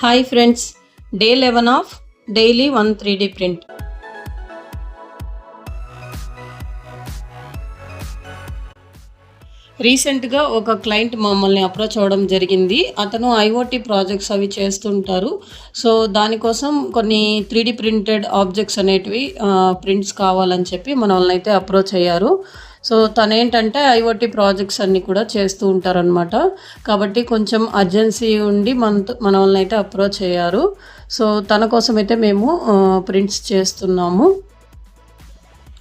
Hi friends, day 11 of daily 1 3D print. రీసెంట్గా ఒక client మమ్మల్ని అప్రోచ్ అవ్వడం జరిగింది. అతను ఐఓటీ ప్రాజెక్ట్స్ అవి చేస్తుంటారు. సో దానికోసం కొన్ని 3D ప్రింటెడ్ ఆబ్జెక్ట్స్ అనేటివి ప్రింట్స్ కావాలని చెప్పి మనల్ని అయితే అప్రోచ్ అయ్యారు. సో తనేంటంటే ఐఓటీ ప్రాజెక్ట్స్ అన్నీ కూడా చేస్తూ ఉంటారనమాట. కాబట్టి కొంచెం అర్జెన్సీ ఉండి మనల్ని అయితే అప్రోచ్ అయ్యారు. సో తన కోసం అయితే మేము ప్రింట్స్ చేస్తున్నాము.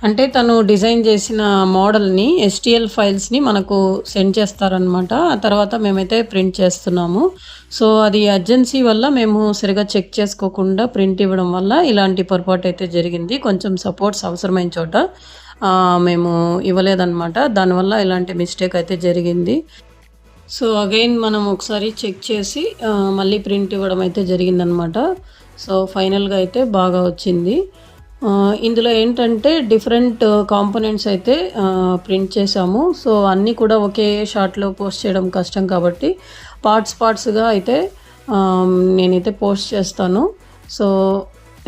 అంటే తను డిజైన్ చేసిన మోడల్ని ఎస్టీఎల్ ఫైల్స్ని మనకు సెండ్ చేస్తారనమాట. ఆ తర్వాత మేమైతే ప్రింట్ చేస్తున్నాము. సో అది అర్జెన్సీ వల్ల మేము సరిగా చెక్ చేసుకోకుండా ప్రింట్ ఇవ్వడం వల్ల ఇలాంటి పొరపాటు అయితే జరిగింది. కొంచెం సపోర్ట్స్ అవసరమైన చోట మేము ఇవ్వలేదన్నమాట. దానివల్ల ఇలాంటి మిస్టేక్ అయితే జరిగింది. సో అగైన్ మనం ఒకసారి చెక్ చేసి మళ్ళీ ప్రింట్ ఇవ్వడం అయితే జరిగిందనమాట. సో ఫైనల్గా అయితే బాగా వచ్చింది. ఇందులో ఏంటంటే డిఫరెంట్ కాంపోనెంట్స్ అయితే ప్రింట్ చేసాము. సో అన్నీ కూడా ఒకే షాట్లో పోస్ట్ చేయడం కష్టం కాబట్టి పార్ట్స్గా అయితే నేనైతే పోస్ట్ చేస్తాను. సో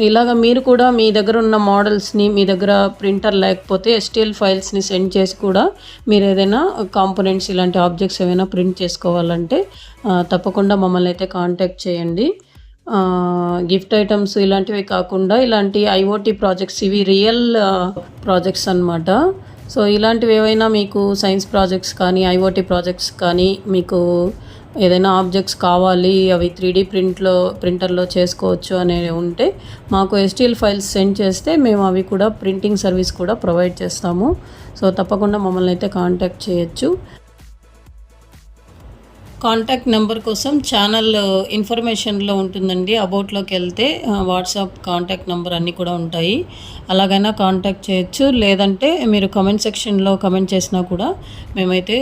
ఇలాగ మీరు కూడా మీ దగ్గర ఉన్న మోడల్స్ని, మీ దగ్గర ప్రింటర్ లేకపోతే ఎస్టీఎల్ ఫైల్స్ని సెండ్ చేసి కూడా మీరు ఏదైనా కాంపోనెంట్స్ ఇలాంటి ఆబ్జెక్ట్స్ ఏమైనా ప్రింట్ చేసుకోవాలంటే తప్పకుండా మమ్మల్ని అయితే కాంటాక్ట్ చేయండి. గిఫ్ట్ ఐటమ్స్ ఇలాంటివి కాకుండా ఇలాంటి ఐఓటీ ప్రాజెక్ట్స్ ఇవి రియల్ ప్రాజెక్ట్స్ అన్నమాట. సో ఇలాంటివి ఏవైనా మీకు సైన్స్ ప్రాజెక్ట్స్ కానీ ఐఓటీ ప్రాజెక్ట్స్ కానీ మీకు ఏదైనా ఆబ్జెక్ట్స్ కావాలి, అవి 3D ప్రింటర్లో చేసుకోవచ్చు అనేవి ఉంటే మాకు ఎస్టీఎల్ ఫైల్స్ సెండ్ చేస్తే మేము అవి కూడా ప్రింటింగ్ సర్వీస్ కూడా ప్రొవైడ్ చేస్తాము. సో తప్పకుండా మమ్మల్ని అయితే కాంటాక్ట్ చేయొచ్చు. కాంటాక్ట్ నెంబర్ కోసం ఛానల్ ఇన్ఫర్మేషన్లో ఉంటుందండి. అబౌట్లోకి వెళ్తే వాట్సాప్ కాంటాక్ట్ నెంబర్ అన్నీ కూడా ఉంటాయి. అలాగైనా కాంటాక్ట్ చేయొచ్చు. లేదంటే మీరు కామెంట్ సెక్షన్లో కామెంట్ చేసినా కూడా మేమైతే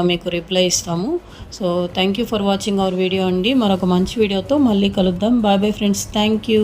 మీకు రిప్లై ఇస్తాము. So thank you for watching our video అండి. మరొక మంచి వీడియోతో మళ్ళీ కలుద్దాం. Bye bye friends. Thank you.